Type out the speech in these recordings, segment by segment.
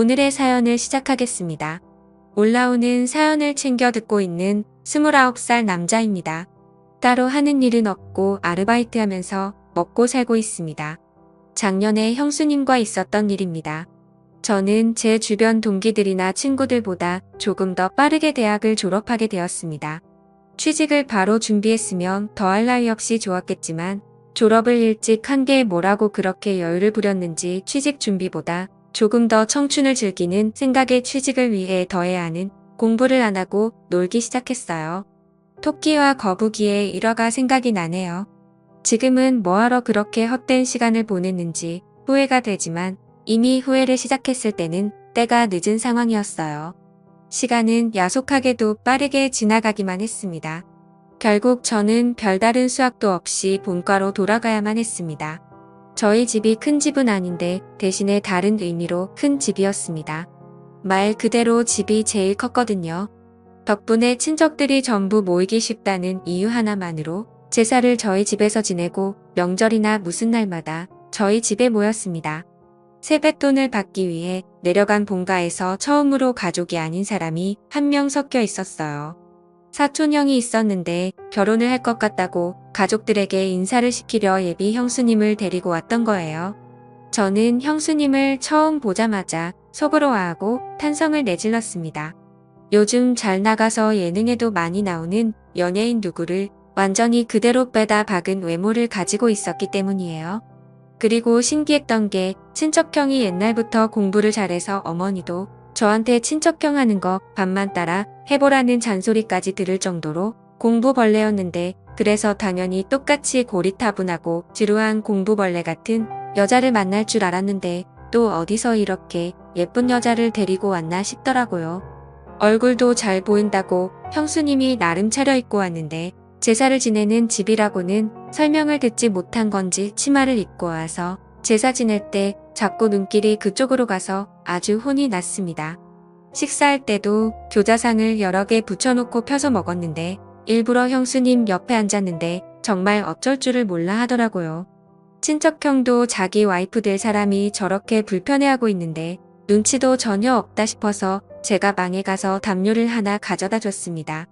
오늘의 사연을 시작하겠습니다. 올라오는 사연을 챙겨 듣고 있는 29살 남자입니다. 따로 하는 일은 없고 아르바이트 하면서 먹고 살고 있습니다. 작년에 형수님과 있었던 일입니다. 저는 제 주변 동기들이나 친구들보다 조금 더 빠르게 대학을 졸업하게 되었습니다. 취직을 바로 준비했으면 더할 나위 없이 좋았겠지만 졸업을 일찍 한 게 뭐라고 그렇게 여유를 부렸는지 취직 준비보다 조금 더 청춘을 즐기는 생각에 취직을 위해 더해야 하는 공부를 안 하고 놀기 시작했어요. 토끼와 거북이의 일화가 생각이 나네요. 지금은 뭐하러 그렇게 헛된 시간을 보냈는지 후회가 되지만 이미 후회를 시작했을 때는 때가 늦은 상황이었어요. 시간은 야속하게도 빠르게 지나가기만 했습니다. 결국 저는 별다른 수학도 없이 본과로 돌아가야만 했습니다. 저희 집이 큰 집은 아닌데 대신에 다른 의미로 큰 집이었습니다. 말 그대로 집이 제일 컸거든요. 덕분에 친척들이 전부 모이기 쉽다는 이유 하나만으로 제사를 저희 집에서 지내고 명절이나 무슨 날마다 저희 집에 모였습니다. 세뱃돈을 받기 위해 내려간 본가에서 처음으로 가족이 아닌 사람이 한 명 섞여 있었어요. 사촌형이 있었는데 결혼을 할 것 같다고 가족들에게 인사를 시키려 예비 형수님을 데리고 왔던 거예요. 저는 형수님을 처음 보자마자 속으로하고 탄성을 내질렀습니다. 요즘 잘 나가서 예능에도 많이 나오는 연예인 누구를 완전히 그대로 빼다 박은 외모를 가지고 있었기 때문이에요. 그리고 신기했던 게 친척형이 옛날부터 공부를 잘해서 어머니도 저한테 친척형 하는 거 반만 따라 해보라는 잔소리까지 들을 정도로 공부벌레였는데 그래서 당연히 똑같이 고리타분하고 지루한 공부벌레 같은 여자를 만날 줄 알았는데 또 어디서 이렇게 예쁜 여자를 데리고 왔나 싶더라고요. 얼굴도 잘 보인다고 형수님이 나름 차려입고 왔는데 제사를 지내는 집이라고는 설명을 듣지 못한 건지 치마를 입고 와서 제사 지낼 때 자꾸 눈길이 그쪽으로 가서 아주 혼이 났습니다. 식사할 때도 교자상을 여러 개 붙여놓고 펴서 먹었는데 일부러 형수님 옆에 앉았는데 정말 어쩔 줄을 몰라 하더라고요. 친척형도 자기 와이프 될 사람이 저렇게 불편해하고 있는데 눈치도 전혀 없다 싶어서 제가 방에 가서 담요를 하나 가져다 줬습니다.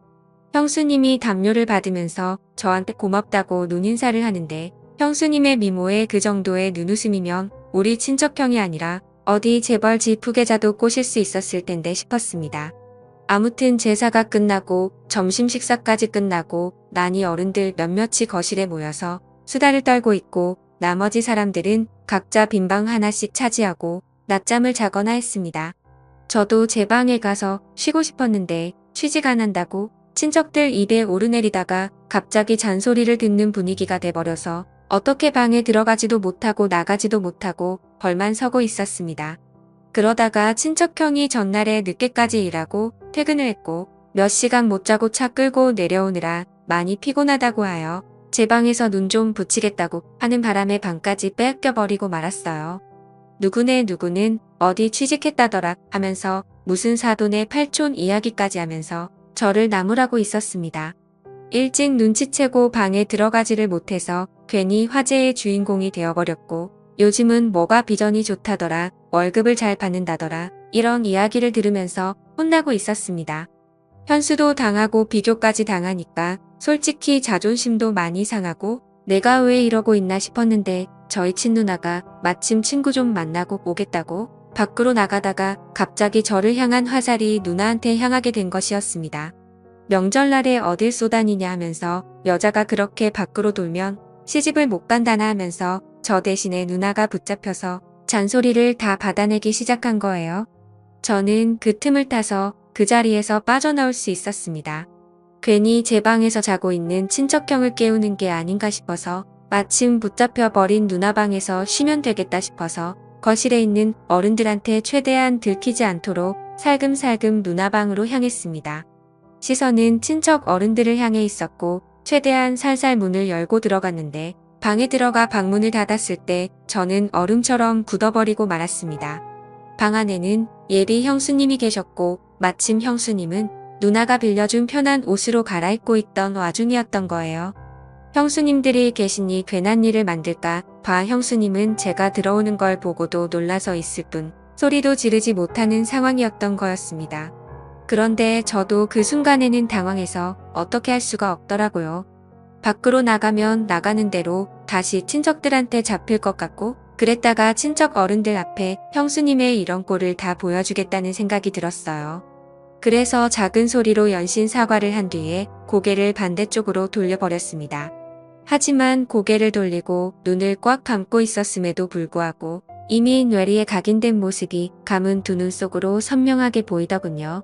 형수님이 담요를 받으면서 저한테 고맙다고 눈인사를 하는데 형수님의 미모에 그 정도의 눈웃음이면 우리 친척형이 아니라 어디 재벌 집 후계자도 꼬실 수 있었을 텐데 싶었습니다. 아무튼 제사가 끝나고 점심 식사까지 끝나고 나니 어른들 몇몇이 거실에 모여서 수다를 떨고 있고 나머지 사람들은 각자 빈방 하나씩 차지하고 낮잠을 자거나 했습니다. 저도 제 방에 가서 쉬고 싶었는데 취직 안 한다고 친척들 입에 오르내리다가 갑자기 잔소리를 듣는 분위기가 돼버려서 어떻게 방에 들어가지도 못하고 나가지도 못하고 벌만 서고 있었습니다. 그러다가 친척형이 전날에 늦게까지 일하고 퇴근을 했고 몇 시간 못 자고 차 끌고 내려오느라 많이 피곤하다고 하여 제 방에서 눈 좀 붙이겠다고 하는 바람에 방까지 빼앗겨버리고 말았어요. 누구는 어디 취직했다더라 하면서 무슨 사돈의 팔촌 이야기까지 하면서 저를 나무라고 있었습니다. 일찍 눈치채고 방에 들어가지를 못해서 괜히 화제의 주인공이 되어버렸고 요즘은 뭐가 비전이 좋다더라, 월급을 잘 받는다더라 이런 이야기를 들으면서 혼나고 있었습니다. 현수도 당하고 비교까지 당하니까 솔직히 자존심도 많이 상하고 내가 왜 이러고 있나 싶었는데 저희 친누나가 마침 친구 좀 만나고 오겠다고 밖으로 나가다가 갑자기 저를 향한 화살이 누나한테 향하게 된 것이었습니다. 명절날에 어딜 쏘다니냐 하면서 여자가 그렇게 밖으로 돌면 시집을 못 간다나 하면서 저 대신에 누나가 붙잡혀서 잔소리를 다 받아내기 시작한 거예요. 저는 그 틈을 타서 그 자리에서 빠져나올 수 있었습니다. 괜히 제 방에서 자고 있는 친척형을 깨우는 게 아닌가 싶어서 마침 붙잡혀 버린 누나 방에서 쉬면 되겠다 싶어서 거실에 있는 어른들한테 최대한 들키지 않도록 살금살금 누나 방으로 향했습니다. 시선은 친척 어른들을 향해 있었고 최대한 살살 문을 열고 들어갔는데 방에 들어가 방문을 닫았을 때 저는 얼음처럼 굳어버리고 말았습니다. 방 안에는 예비 형수님이 계셨고 마침 형수님은 누나가 빌려준 편한 옷으로 갈아입고 있던 와중이었던 거예요. 형수님들이 계시니 괜한 일을 만들까 봐 형수님은 제가 들어오는 걸 보고도 놀라서 있을 뿐 소리도 지르지 못하는 상황이었던 거였습니다. 그런데 저도 그 순간에는 당황해서 어떻게 할 수가 없더라고요. 밖으로 나가면 나가는 대로 다시 친척들한테 잡힐 것 같고, 그랬다가 친척 어른들 앞에 형수님의 이런 꼴을 다 보여주겠다는 생각이 들었어요. 그래서 작은 소리로 연신 사과를 한 뒤에 고개를 반대쪽으로 돌려버렸습니다. 하지만 고개를 돌리고 눈을 꽉 감고 있었음에도 불구하고 이미 뇌리에 각인된 모습이 감은 두 눈 속으로 선명하게 보이더군요.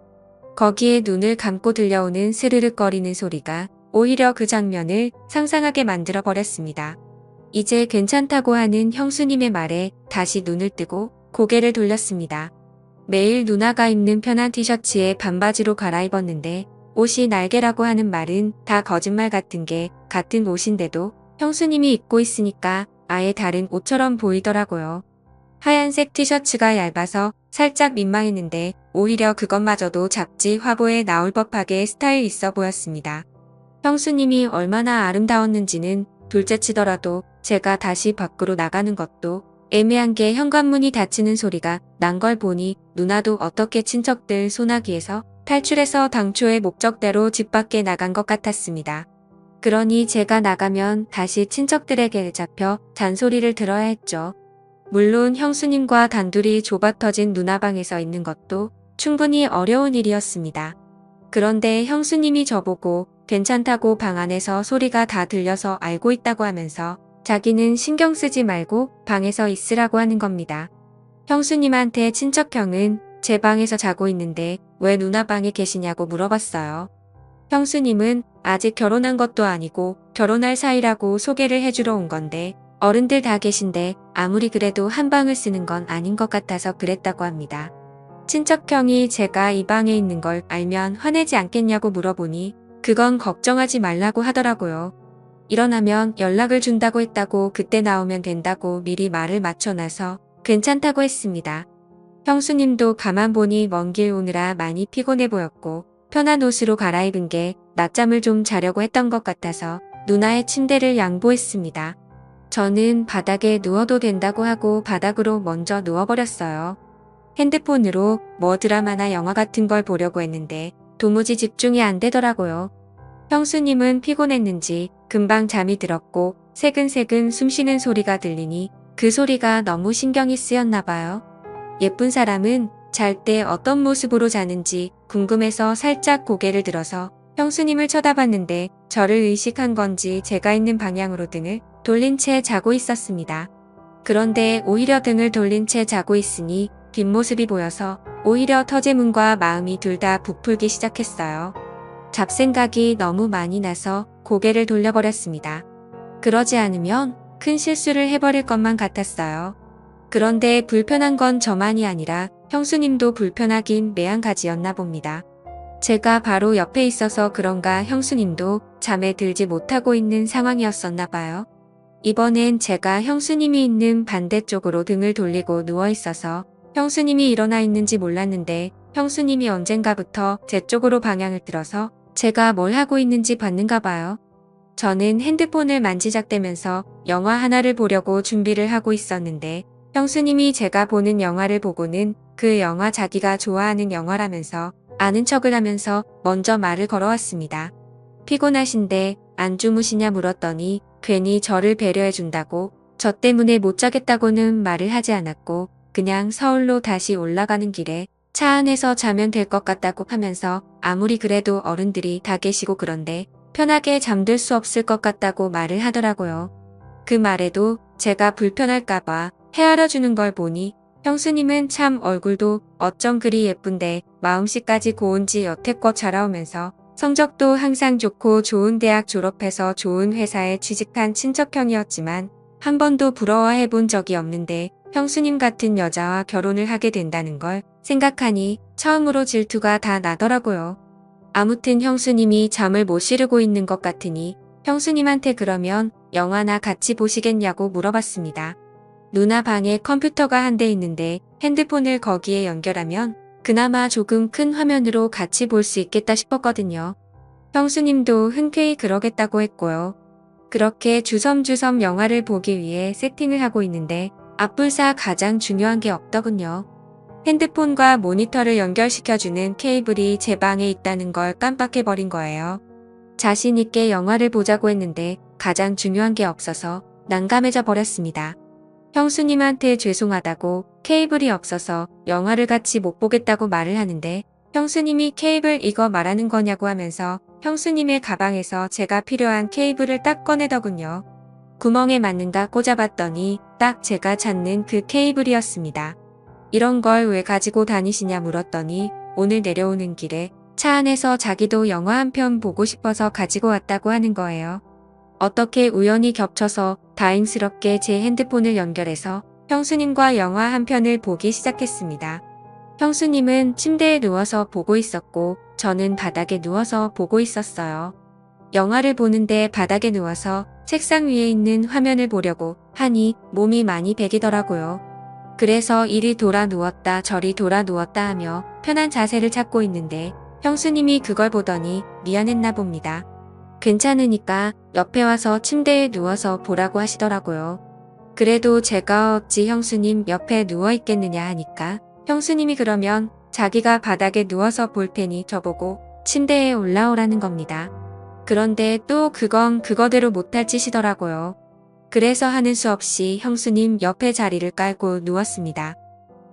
거기에 눈을 감고 들려오는 스르륵거리는 소리가 오히려 그 장면을 상상하게 만들어 버렸습니다. 이제 괜찮다고 하는 형수님의 말에 다시 눈을 뜨고 고개를 돌렸습니다. 매일 누나가 입는 편한 티셔츠에 반바지로 갈아입었는데 옷이 날개라고 하는 말은 다 거짓말 같은 게 같은 옷인데도 형수님이 입고 있으니까 아예 다른 옷처럼 보이더라고요. 하얀색 티셔츠가 얇아서 살짝 민망했는데 오히려 그것마저도 잡지 화보에 나올 법하게 스타일 있어 보였습니다. 형수님이 얼마나 아름다웠는지는 둘째치더라도 제가 다시 밖으로 나가는 것도 애매한 게 현관문이 닫히는 소리가 난 걸 보니 누나도 어떻게 친척들 소나기에서 탈출해서 당초의 목적대로 집 밖에 나간 것 같았습니다. 그러니 제가 나가면 다시 친척들에게 잡혀 잔소리를 들어야 했죠. 물론 형수님과 단둘이 좁아터진 누나방에서 있는 것도 충분히 어려운 일이었습니다. 그런데 형수님이 저보고 괜찮다고 방 안에서 소리가 다 들려서 알고 있다고 하면서 자기는 신경 쓰지 말고 방에서 있으라고 하는 겁니다. 형수님한테 친척형은 제 방에서 자고 있는데 왜 누나 방에 계시냐고 물어봤어요. 형수님은 아직 결혼한 것도 아니고 결혼할 사이라고 소개를 해주러 온 건데 어른들 다 계신데 아무리 그래도 한 방을 쓰는 건 아닌 것 같아서 그랬다고 합니다. 친척형이 제가 이 방에 있는 걸 알면 화내지 않겠냐고 물어보니 그건 걱정하지 말라고 하더라고요. 일어나면 연락을 준다고 했다고 그때 나오면 된다고 미리 말을 맞춰놔서 괜찮다고 했습니다. 형수님도 가만 보니 먼 길 오느라 많이 피곤해 보였고 편한 옷으로 갈아입은 게 낮잠을 좀 자려고 했던 것 같아서 누나의 침대를 양보했습니다. 저는 바닥에 누워도 된다고 하고 바닥으로 먼저 누워버렸어요. 핸드폰으로 뭐 드라마나 영화 같은 걸 보려고 했는데 도무지 집중이 안 되더라고요. 형수님은 피곤했는지 금방 잠이 들었고 새근새근 숨쉬는 소리가 들리니 그 소리가 너무 신경이 쓰였나 봐요. 예쁜 사람은 잘 때 어떤 모습으로 자는지 궁금해서 살짝 고개를 들어서 형수님을 쳐다봤는데 저를 의식한 건지 제가 있는 방향으로 등을 돌린 채 자고 있었습니다. 그런데 오히려 등을 돌린 채 자고 있으니 뒷모습이 보여서 오히려 터제문과 마음이 둘 다 부풀기 시작했어요. 잡생각이 너무 많이 나서 고개를 돌려버렸습니다. 그러지 않으면 큰 실수를 해버릴 것만 같았어요. 그런데 불편한 건 저만이 아니라 형수님도 불편하긴 매한가지였나 봅니다. 제가 바로 옆에 있어서 그런가 형수님도 잠에 들지 못하고 있는 상황이었었나 봐요. 이번엔 제가 형수님이 있는 반대쪽으로 등을 돌리고 누워 있어서 형수님이 일어나 있는지 몰랐는데 형수님이 언젠가부터 제 쪽으로 방향을 들어서 제가 뭘 하고 있는지 봤는가 봐요. 저는 핸드폰을 만지작대면서 영화 하나를 보려고 준비를 하고 있었는데 형수님이 제가 보는 영화를 보고는 그 영화 자기가 좋아하는 영화라면서 아는 척을 하면서 먼저 말을 걸어왔습니다. 피곤하신데 안 주무시냐 물었더니 괜히 저를 배려해준다고 저 때문에 못 자겠다고는 말을 하지 않았고 그냥 서울로 다시 올라가는 길에 차 안에서 자면 될 것 같다고 하면서 아무리 그래도 어른들이 다 계시고 그런데 편하게 잠들 수 없을 것 같다고 말을 하더라고요. 그 말에도 제가 불편할까봐 헤아려 주는 걸 보니 형수님은 참 얼굴도 어쩜 그리 예쁜데 마음씨까지 고운지 여태껏 자라오면서 성적도 항상 좋고 좋은 대학 졸업해서 좋은 회사에 취직한 친척형이었지만 한 번도 부러워해 본 적이 없는데 형수님 같은 여자와 결혼을 하게 된다는 걸 생각하니 처음으로 질투가 다 나더라고요. 아무튼 형수님이 잠을 못 이루고 있는 것 같으니 형수님한테 그러면 영화나 같이 보시겠냐고 물어봤습니다. 누나 방에 컴퓨터가 한 대 있는데 핸드폰을 거기에 연결하면 그나마 조금 큰 화면으로 같이 볼 수 있겠다 싶었거든요. 형수님도 흔쾌히 그러겠다고 했고요. 그렇게 주섬주섬 영화를 보기 위해 세팅을 하고 있는데 앞불사 가장 중요한 게 없더군요. 핸드폰과 모니터를 연결시켜주는 케이블이 제 방에 있다는 걸 깜빡해버린 거예요. 자신 있게 영화를 보자고 했는데 가장 중요한 게 없어서 난감해져 버렸습니다. 형수님한테 죄송하다고 케이블이 없어서 영화를 같이 못 보겠다고 말을 하는데 형수님이 케이블 이거 말하는 거냐고 하면서 형수님의 가방에서 제가 필요한 케이블을 딱 꺼내더군요. 구멍에 맞는가 꽂아봤더니 딱 제가 찾는 그 케이블이었습니다. 이런 걸 왜 가지고 다니시냐 물었더니 오늘 내려오는 길에 차 안에서 자기도 영화 한 편 보고 싶어서 가지고 왔다고 하는 거예요. 어떻게 우연히 겹쳐서 다행스럽게 제 핸드폰을 연결해서 형수님과 영화 한 편을 보기 시작했습니다. 형수님은 침대에 누워서 보고 있었고 저는 바닥에 누워서 보고 있었어요. 영화를 보는데 바닥에 누워서 책상 위에 있는 화면을 보려고 하니 몸이 많이 베기더라고요. 그래서 이리 돌아 누웠다 저리 돌아 누웠다 하며 편한 자세를 찾고 있는데 형수님이 그걸 보더니 미안했나 봅니다. 괜찮으니까 옆에 와서 침대에 누워서 보라고 하시더라고요. 그래도 제가 어찌 형수님 옆에 누워 있겠느냐 하니까 형수님이 그러면 자기가 바닥에 누워서 볼 테니 저보고 침대에 올라오라는 겁니다. 그런데 또 그건 그거대로 못할 짓이더라고요. 그래서 하는 수 없이 형수님 옆에 자리를 깔고 누웠습니다.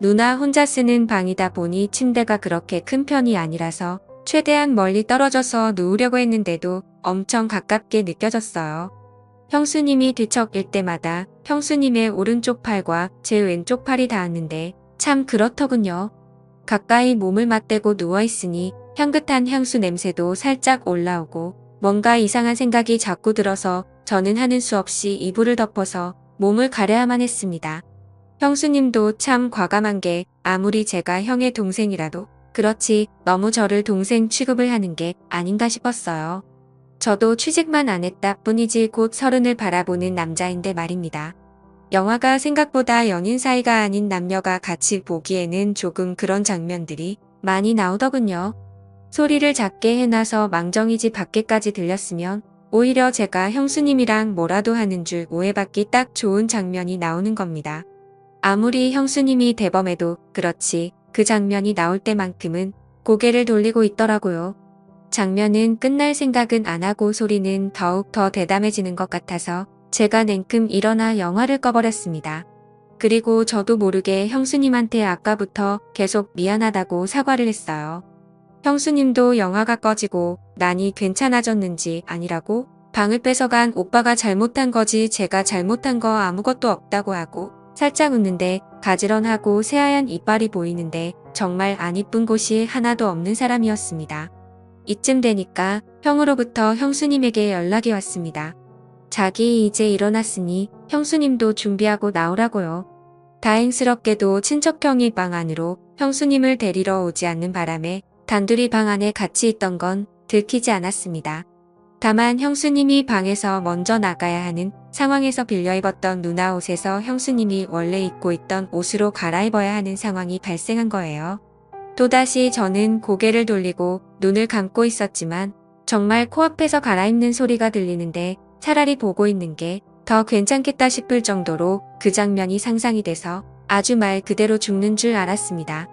누나 혼자 쓰는 방이다 보니 침대가 그렇게 큰 편이 아니라서 최대한 멀리 떨어져서 누우려고 했는데도 엄청 가깝게 느껴졌어요. 형수님이 뒤척일 때마다 형수님의 오른쪽 팔과 제 왼쪽 팔이 닿았는데 참 그렇더군요. 가까이 몸을 맞대고 누워있으니 향긋한 향수 냄새도 살짝 올라오고 뭔가 이상한 생각이 자꾸 들어서 저는 하는 수 없이 이불을 덮어서 몸을 가려야만 했습니다. 형수님도 참 과감한 게 아무리 제가 형의 동생이라도 그렇지 너무 저를 동생 취급을 하는 게 아닌가 싶었어요. 저도 취직만 안 했다 뿐이지 곧 30을 바라보는 남자인데 말입니다. 영화가 생각보다 연인 사이가 아닌 남녀가 같이 보기에는 조금 그런 장면들이 많이 나오더군요. 소리를 작게 해놔서 망정이지 밖에까지 들렸으면 오히려 제가 형수님이랑 뭐라도 하는 줄 오해받기 딱 좋은 장면이 나오는 겁니다. 아무리 형수님이 대범해도 그렇지 그 장면이 나올 때만큼은 고개를 돌리고 있더라고요. 장면은 끝날 생각은 안 하고 소리는 더욱 더 대담해지는 것 같아서 제가 냉큼 일어나 영화를 꺼버렸습니다. 그리고 저도 모르게 형수님한테 아까부터 계속 미안하다고 사과를 했어요. 형수님도 영화가 꺼지고 나니 괜찮아졌는지 아니라고 방을 뺏어간 오빠가 잘못한 거지 제가 잘못한 거 아무것도 없다고 하고 살짝 웃는데 가지런하고 새하얀 이빨이 보이는데 정말 안 이쁜 곳이 하나도 없는 사람이었습니다. 이쯤 되니까 형으로부터 형수님에게 연락이 왔습니다. 자기 이제 일어났으니 형수님도 준비하고 나오라고요. 다행스럽게도 친척형이 방 안으로 형수님을 데리러 오지 않는 바람에 단둘이 방 안에 같이 있던 건 들키지 않았습니다. 다만 형수님이 방에서 먼저 나가야 하는 상황에서 빌려 입었던 누나 옷에서 형수님이 원래 입고 있던 옷으로 갈아입어야 하는 상황이 발생한 거예요. 또다시 저는 고개를 돌리고 눈을 감고 있었지만 정말 코앞에서 갈아입는 소리가 들리는데 차라리 보고 있는 게 더 괜찮겠다 싶을 정도로 그 장면이 상상이 돼서 아주 말 그대로 죽는 줄 알았습니다.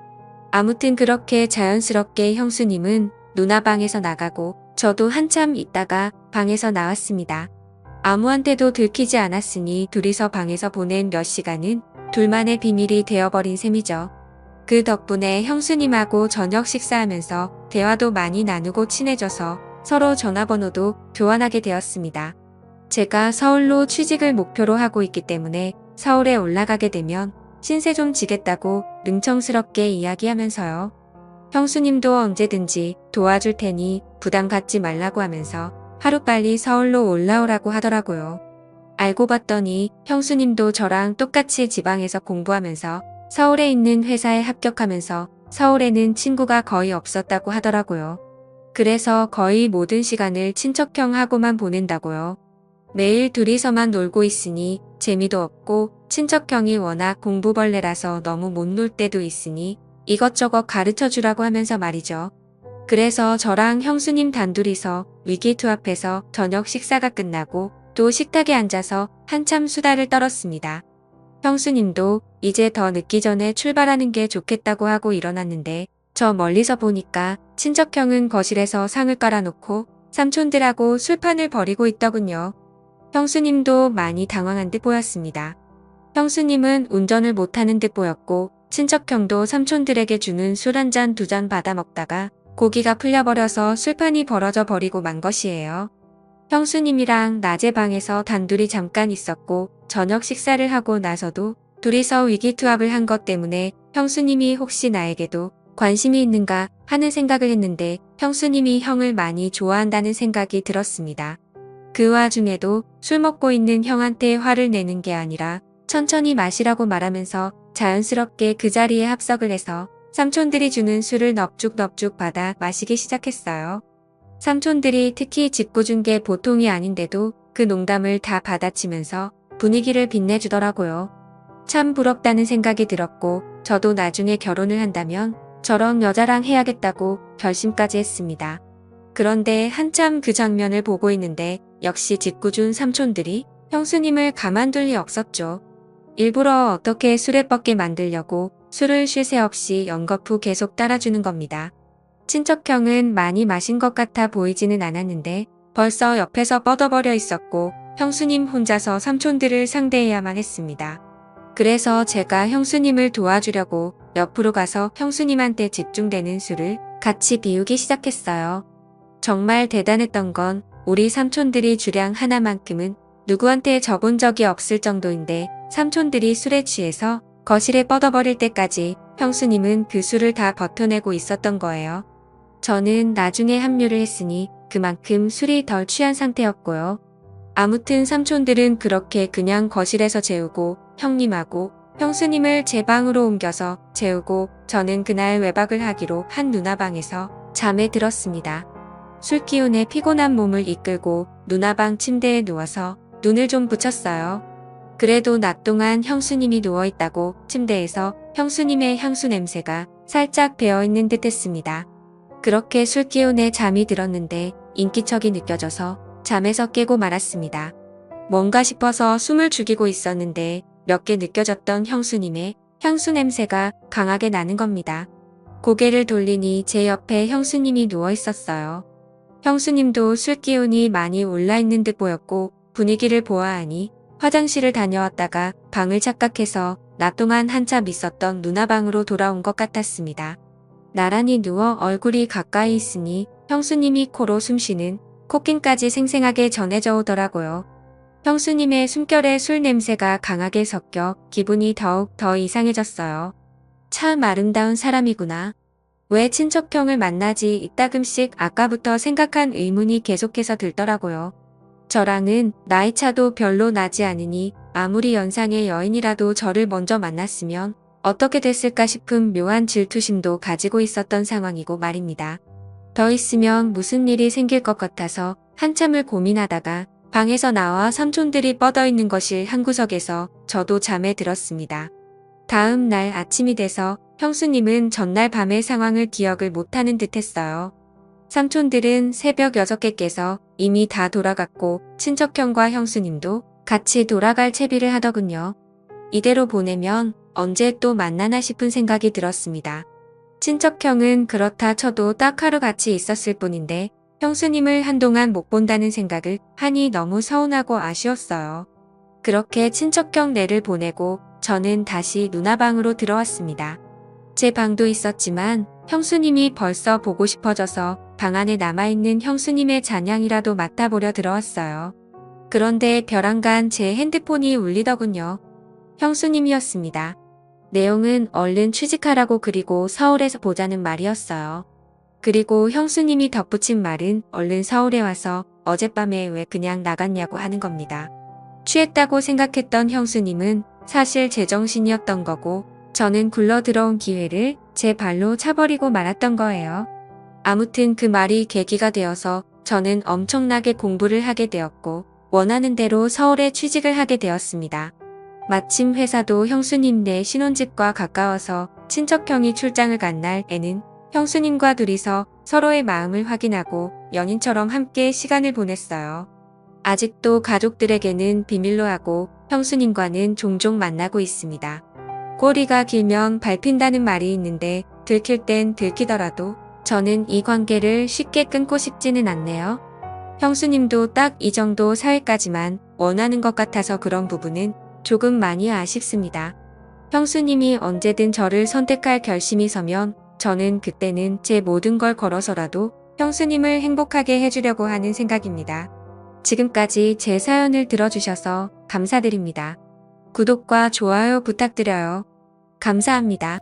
아무튼 그렇게 자연스럽게 형수님은 누나 방에서 나가고 저도 한참 있다가 방에서 나왔습니다. 아무한테도 들키지 않았으니 둘이서 방에서 보낸 몇 시간은 둘만의 비밀이 되어버린 셈이죠. 그 덕분에 형수님하고 저녁 식사하면서 대화도 많이 나누고 친해져서 서로 전화번호도 교환하게 되었습니다. 제가 서울로 취직을 목표로 하고 있기 때문에 서울에 올라가게 되면 신세 좀 지겠다고 능청스럽게 이야기하면서요. 형수님도 언제든지 도와줄 테니 부담 갖지 말라고 하면서 하루빨리 서울로 올라오라고 하더라고요. 알고 봤더니 형수님도 저랑 똑같이 지방에서 공부하면서 서울에 있는 회사에 합격하면서 서울에는 친구가 거의 없었다고 하더라고요. 그래서 거의 모든 시간을 친척형하고만 보낸다고요. 매일 둘이서만 놀고 있으니 재미도 없고 친척형이 워낙 공부벌레라서 너무 못 놀 때도 있으니 이것저것 가르쳐주라고 하면서 말이죠. 그래서 저랑 형수님 단둘이서 위기투합해서 저녁 식사가 끝나고 또 식탁에 앉아서 한참 수다를 떨었습니다. 형수님도 이제 더 늦기 전에 출발하는 게 좋겠다고 하고 일어났는데 저 멀리서 보니까 친척형은 거실에서 상을 깔아놓고 삼촌들하고 술판을 벌이고 있더군요. 형수님도 많이 당황한 듯 보였습니다. 형수님은 운전을 못하는 듯 보였고 친척형도 삼촌들에게 주는 술 한 잔 두 잔 받아 먹다가 고기가 풀려버려서 술판이 벌어져 버리고 만 것이에요. 형수님이랑 낮에 방에서 단둘이 잠깐 있었고 저녁 식사를 하고 나서도 둘이서 위기투합을 한 것 때문에 형수님이 혹시 나에게도 관심이 있는가 하는 생각을 했는데 형수님이 형을 많이 좋아한다는 생각이 들었습니다. 그 와중에도 술 먹고 있는 형한테 화를 내는 게 아니라 천천히 마시라고 말하면서 자연스럽게 그 자리에 합석을 해서 삼촌들이 주는 술을 넙죽넙죽 받아 마시기 시작했어요. 삼촌들이 특히 짓궂은 게 보통이 아닌데도 그 농담을 다 받아치면서 분위기를 빛내주더라고요. 참 부럽다는 생각이 들었고 저도 나중에 결혼을 한다면 저런 여자랑 해야겠다고 결심까지 했습니다. 그런데 한참 그 장면을 보고 있는데 역시 짓궂은 삼촌들이 형수님을 가만둘 리 없었죠. 일부러 어떻게 술에 뻗게 만들려고 술을 쉴 새 없이 연거푸 계속 따라주는 겁니다. 친척형은 많이 마신 것 같아 보이지는 않았는데 벌써 옆에서 뻗어버려 있었고 형수님 혼자서 삼촌들을 상대해야만 했습니다. 그래서 제가 형수님을 도와주려고 옆으로 가서 형수님한테 집중되는 술을 같이 비우기 시작했어요. 정말 대단했던 건 우리 삼촌들이 주량 하나만큼은 누구한테 줘본 적이 없을 정도인데 삼촌들이 술에 취해서 거실에 뻗어버릴 때까지 형수님은 그 술을 다 버텨내고 있었던 거예요. 저는 나중에 합류를 했으니 그만큼 술이 덜 취한 상태였고요. 아무튼 삼촌들은 그렇게 그냥 거실에서 재우고 형님하고 형수님을 제 방으로 옮겨서 재우고 저는 그날 외박을 하기로 한 누나 방에서 잠에 들었습니다. 술 기운에 피곤한 몸을 이끌고 누나 방 침대에 누워서 눈을 좀 붙였어요. 그래도 낮 동안 형수님이 누워있다고 침대에서 형수님의 향수 냄새가 살짝 배어있는 듯 했습니다. 그렇게 술 기운에 잠이 들었는데 인기척이 느껴져서 잠에서 깨고 말았습니다. 뭔가 싶어서 숨을 죽이고 있었는데 몇 개 느껴졌던 형수님의 향수 냄새가 강하게 나는 겁니다. 고개를 돌리니 제 옆에 형수님이 누워 있었어요. 형수님도 술 기운이 많이 올라있는 듯 보였고 분위기를 보아하니 화장실을 다녀왔다가 방을 착각해서 낮 동안 한참 있었던 누나 방으로 돌아온 것 같았습니다. 나란히 누워 얼굴이 가까이 있으니 형수님이 코로 숨쉬는 콧김까지 생생하게 전해져 오더라고요. 형수님의 숨결에 술 냄새가 강하게 섞여 기분이 더욱 더 이상해졌어요. 참 아름다운 사람이구나. 왜 친척형을 만나지 이따금씩 아까부터 생각한 의문이 계속해서 들더라고요. 저랑은 나이 차도 별로 나지 않으니 아무리 연상의 여인이라도 저를 먼저 만났으면 어떻게 됐을까 싶은 묘한 질투심도 가지고 있었던 상황이고 말입니다. 더 있으면 무슨 일이 생길 것 같아서 한참을 고민하다가 방에서 나와 삼촌들이 뻗어있는 거실 한 구석에서 저도 잠에 들었습니다. 다음 날 아침이 돼서 형수님은 전날 밤의 상황을 기억을 못하는 듯 했어요. 삼촌들은 새벽 6개 깨서 이미 다 돌아갔고 친척형과 형수님도 같이 돌아갈 채비를 하더군요. 이대로 보내면 언제 또 만나나 싶은 생각이 들었습니다. 친척형은 그렇다 쳐도 딱 하루 같이 있었을 뿐인데 형수님을 한동안 못 본다는 생각을 하니 너무 서운하고 아쉬웠어요. 그렇게 친척형 내를 보내고 저는 다시 누나 방으로 들어왔습니다. 제 방도 있었지만 형수님이 벌써 보고 싶어져서 방 안에 남아있는 형수님의 잔향이라도 맡아보려 들어왔어요. 그런데 벼랑간 제 핸드폰이 울리더군요. 형수님이었습니다. 내용은 얼른 취직하라고 그리고 서울에서 보자는 말이었어요. 그리고 형수님이 덧붙인 말은 얼른 서울에 와서 어젯밤에 왜 그냥 나갔냐고 하는 겁니다. 취했다고 생각했던 형수님은 사실 제정신이었던 거고 저는 굴러 들어온 기회를 제 발로 차버리고 말았던 거예요. 아무튼 그 말이 계기가 되어서 저는 엄청나게 공부를 하게 되었고 원하는 대로 서울에 취직을 하게 되었습니다. 마침 회사도 형수님네 신혼집과 가까워서 친척형이 출장을 간 날에는 형수님과 둘이서 서로의 마음을 확인하고 연인처럼 함께 시간을 보냈어요. 아직도 가족들에게는 비밀로 하고 형수님과는 종종 만나고 있습니다. 꼬리가 길면 밟힌다는 말이 있는데 들킬 땐 들키더라도 저는 이 관계를 쉽게 끊고 싶지는 않네요. 형수님도 딱 이 정도 사이까지만 원하는 것 같아서 그런 부분은 조금 많이 아쉽습니다. 형수님이 언제든 저를 선택할 결심이 서면 저는 그때는 제 모든 걸 걸어서라도 형수님을 행복하게 해주려고 하는 생각입니다. 지금까지 제 사연을 들어주셔서 감사드립니다. 구독과 좋아요 부탁드려요. 감사합니다.